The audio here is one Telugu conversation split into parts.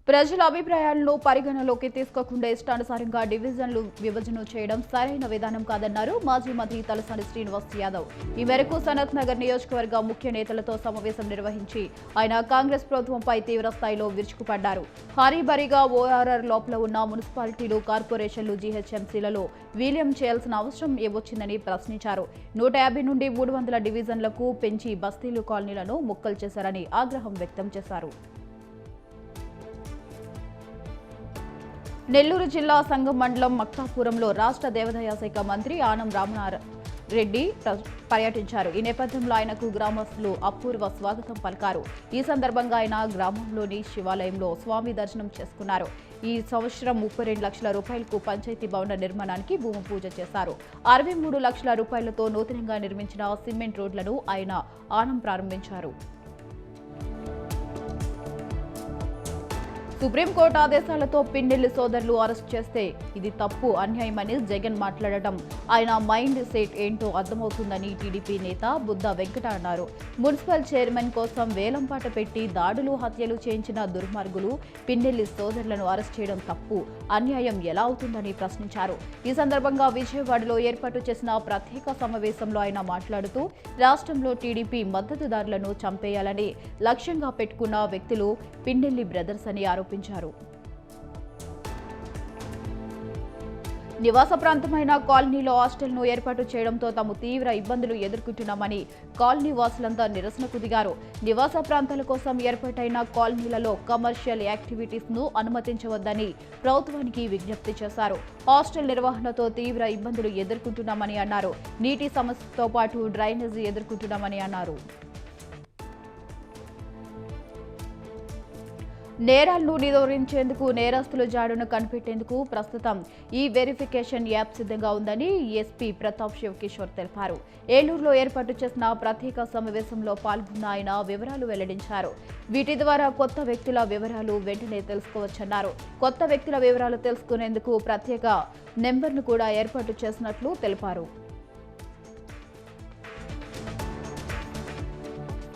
ప్రజల అభిప్రాయాలను పరిగణలోకి తీసుకోకుండా ఇష్టానుసారంగా డివిజన్లు విభజన చేయడం సరైన విధానం కాదన్నారు మాజీ మంత్రి తలసాని శ్రీనివాస్ యాదవ్. ఈ మేరకు సనత్ నగర్ నియోజకవర్గ ముఖ్య నేతలతో సమావేశం నిర్వహించి ఆయన కాంగ్రెస్ ప్రభుత్వంపై తీవ్ర స్థాయిలో విరుచుకుపడ్డారు. హరీబరీగా ఓఆర్ఆర్ లోపల ఉన్న మున్సిపాలిటీలు, కార్పొరేషన్లు, జీహెచ్ఎంసీలలో విలీనం చేయాల్సిన అవసరం ఏమొచ్చిందని ప్రశ్నించారు. 150 నుండి 300 డివిజన్లకు పెంచి బస్తీలు, కాలనీలను ముక్కలు చేశారని ఆగ్రహం వ్యక్తం చేశారు. నెల్లూరు జిల్లా సంగం మండలం మక్తాపురంలో రాష్ట్ర దేవాదాయ శాఖ మంత్రి ఆనం రామనారెడ్డి పర్యటించారు. ఈ నేపథ్యంలో ఆయనకు గ్రామస్తులు అపూర్వ స్వాగతం పలికారు. ఈ సందర్భంగా ఆయన గ్రామంలోని శివాలయంలో స్వామి దర్శనం చేసుకున్నారు. ఈ సంవత్సరం 32 లక్షల రూపాయలకు పంచాయతీ భవన నిర్మాణానికి భూమి పూజ చేశారు. 63 లక్షల రూపాయలతో నూతనంగా నిర్మించిన సిమెంట్ రోడ్లను ఆయన ఆనం ప్రారంభించారు. సుప్రీంకోర్టు ఆదేశాలతో పిన్నెల్లి సోదరులు అరెస్ట్ చేస్తే ఇది తప్పు, అన్యాయమని జగన్ మాట్లాడటం ఆయన మైండ్ సెట్ ఏంటో అర్థమవుతుందని టీడీపీ నేత బుద్ధ వెంకట అన్నారు. మున్సిపల్ చైర్మన్ కోసం వేలంపాట పెట్టి దాడులు, హత్యలు చేయించిన దుర్మార్గులు పిన్నెల్లి సోదరులను అరెస్ట్ చేయడం తప్పు, అన్యాయం ఎలా అవుతుందని ప్రశ్నించారు. ఈ సందర్భంగా విజయవాడలో ఏర్పాటు చేసిన ప్రత్యేక సమావేశంలో ఆయన మాట్లాడుతూ రాష్ట్రంలో టీడీపీ మద్దతుదారులను చంపేయాలని లక్ష్యంగా పెట్టుకున్న వ్యక్తులు పిన్నెల్లి బ్రదర్స్ అని ఆరోపించారు. నివాస ప్రాంతమైన కాలనీలో హాస్టల్ను ఏర్పాటు చేయడంతో తాము తీవ్ర ఇబ్బందులు ఎదుర్కొంటున్నామని కాలనీ వాసులంతా నిరసనకు దిగారు. నివాస ప్రాంతాల కోసం ఏర్పాటైన కాలనీలలో కమర్షియల్ యాక్టివిటీస్ ను అనుమతించవద్దని ప్రభుత్వానికి విజ్ఞప్తి చేశారు. హాస్టల్ నిర్వహణతో తీవ్ర ఇబ్బందులు ఎదుర్కొంటున్నామని అన్నారు. నీటి సమస్యతో పాటు డ్రైనేజీ ఎదుర్కొంటున్నామని అన్నారు. నేరాలను నిరోధించేందుకు, నేరస్తుల జాడును కనిపెట్టేందుకు ప్రస్తుతం ఈ వెరిఫికేషన్ యాప్ సిద్ధంగా ఉందని ఎస్పీ ప్రతాప్ శివకిషోర్ తెలిపారు. ఏలూరులో ఏర్పాటు చేసిన ప్రత్యేక సమావేశంలో పాల్గొన్న ఆయన వివరాలు వెల్లడించారు. వీటి ద్వారా కొత్త వ్యక్తుల వివరాలు వెంటనే తెలుసుకోవచ్చన్నారు. కొత్త వ్యక్తుల వివరాలు తెలుసుకునేందుకు ప్రత్యేక నెంబర్ను కూడా ఏర్పాటు చేసినట్లు తెలిపారు.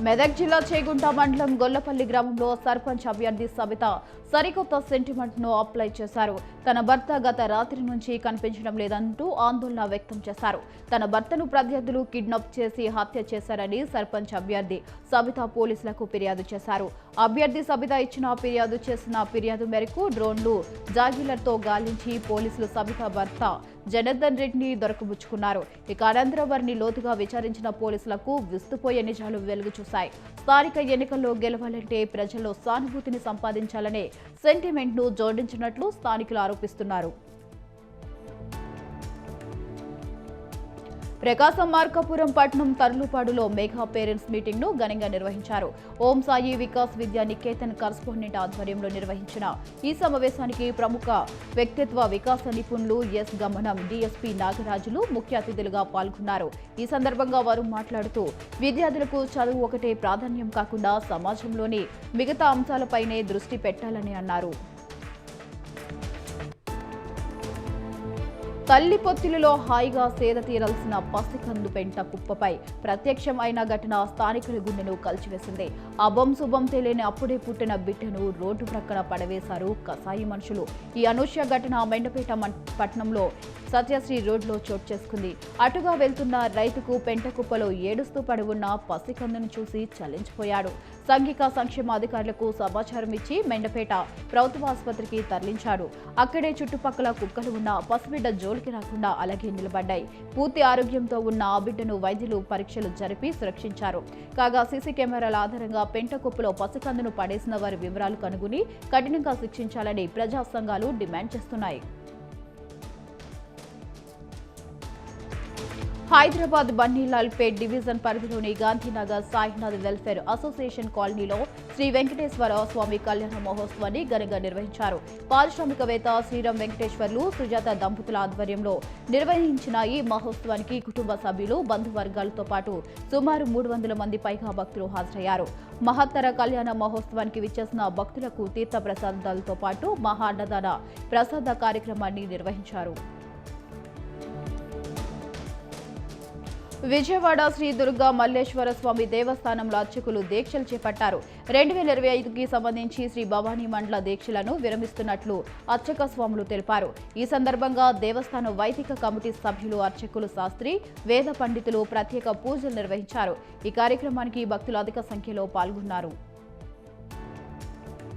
మెదక్ జిల్లా చేగుంట మండలం గొల్లపల్లి గ్రామంలో సర్పంచ్ అభ్యర్థి సబిత సరికొత్త సెంటిమెంట్ ను అప్లై చేశారు. తన భర్త గత రాత్రి నుంచి కనిపించడం లేదంటూ ఆందోళన వ్యక్తం చేశారు. తన భర్తను ప్రత్యర్థులు కిడ్నాప్ చేసి హత్య చేశారని సర్పంచ్ అభ్యర్థి సబిత పోలీసులకు ఫిర్యాదు చేశారు. అభ్యర్థి సబిత ఇచ్చిన ఫిర్యాదు మేరకు డ్రోన్లు, జాగిలర్తో గాలించి పోలీసులు సబిత భర్త జనార్దన్ రెడ్డిని దొరకబుచ్చుకున్నారు. ఇక అనంతరం వారిని లోతుగా విచారించిన పోలీసులకు విస్తుపోయే నిజాలు వెలుగు చూశాయి. స్థానిక ఎన్నికల్లో గెలవాలంటే ప్రజల్లో సానుభూతిని సంపాదించాలనే సెంటిమెంట్ ను జోడించినట్లు స్థానికులు ఆరోపిస్తున్నారు. ప్రకాశం మార్కాపురం పట్టణం తర్లుపాడులో మెగా పేరెంట్స్ మీటింగ్ ను ఘనంగా నిర్వహించారు. ఓం సాయి వికాస్ విద్యా నికేతన్ కరస్పాండెంట్ ఆధ్వర్యంలో నిర్వహించిన ఈ సమావేశానికి ప్రముఖ వ్యక్తిత్వ వికాస నిపుణులు ఎస్ గమనం, డీఎస్పీ నాగరాజులు ముఖ్య అతిథులుగా పాల్గొన్నారు. ఈ సందర్భంగా వారు మాట్లాడుతూ విద్యార్థులకు చదువు ఒకటే ప్రాధాన్యం కాకుండా సమాజంలోని మిగతా అంశాలపైనే దృష్టి పెట్టాలని అన్నారు. తల్లి పొత్తిలిలో హాయిగా సేద తీరాల్సిన పసికందు పెంట కుప్పపై ప్రత్యక్షం అయిన ఘటన స్థానికుల గుండెను కలిచివేసింది. అభం శుభం తెలియని అప్పుడే పుట్టిన బిడ్డను రోడ్డు ప్రక్కన పడవేశారు కసాయి మనుషులు. ఈ అనూహ్య ఘటన మెండపేట పట్టణంలో సత్యశ్రీ రోడ్లో చోటు చేసుకుంది. అటుగా వెళ్తున్న రైతుకు పెంట కుప్పలో ఏడుస్తూ పడి ఉన్న పసికందును చూసి చలించిపోయాడు. సాంఘిక సంక్షేమ అధికారులకు సమాచారం ఇచ్చి మెండపేట ప్రభుత్వ ఆసుపత్రికి తరలించాడు. అక్కడే చుట్టుపక్కల కుక్కలు ఉన్న పసిబిడ్డ జోలికి రాకుండా అలాగే నిలబడ్డాయి. పూర్తి ఆరోగ్యంతో ఉన్న ఆ బిడ్డను వైద్యులు పరీక్షలు జరిపి సురక్షించారు. కాగా సీసీ కెమెరాల ఆధారంగా పెంట కుప్పలో పసికందును పడేసిన వారి వివరాలు కనుగొని కఠినంగా శిక్షించాలని ప్రజా సంఘాలు డిమాండ్ చేస్తున్నాయి. హైదరాబాద్ బన్నీలాల్ పేట్ డివిజన్ పరిధిలోని గాంధీనగర్ సాయినాథ్ వెల్ఫేర్ అసోసియేషన్ కాలనీలో శ్రీ వెంకటేశ్వర స్వామి కళ్యాణ మహోత్సవాన్ని ఘనంగా నిర్వహించారు. పారిశ్రామికవేత్త శ్రీరామ్ వెంకటేశ్వర్లు, సుజాత దంపతుల ఆధ్వర్యంలో నిర్వహించిన ఈ మహోత్సవానికి కుటుంబ సభ్యులు, బంధువర్గాలతో పాటు సుమారు 300 మంది పైగా భక్తులు హాజరయ్యారు. మహత్తర కళ్యాణ మహోత్సవానికి విచ్చేసిన భక్తులకు తీర్థ ప్రసాదాలతో పాటు మహా అన్నదాన ప్రసాద కార్యక్రమాన్ని నిర్వహించారు. విజయవాడ శ్రీ దుర్గా మల్లేశ్వర స్వామి దేవస్థానంలో అర్చకులు దీక్షలు చేపట్టారు. 2025కి సంబంధించి శ్రీ భవానీ మండల దీక్షలను విరమిస్తున్నట్లు అర్చక స్వాములు తెలిపారు. ఈ సందర్భంగా దేవస్థానం వైదిక కమిటీ సభ్యులు, అర్చకులు, శాస్త్రి, వేద పండితులు ప్రత్యేక పూజలు నిర్వహించారు. ఈ కార్యక్రమానికి భక్తులు అధిక సంఖ్యలో పాల్గొన్నారు.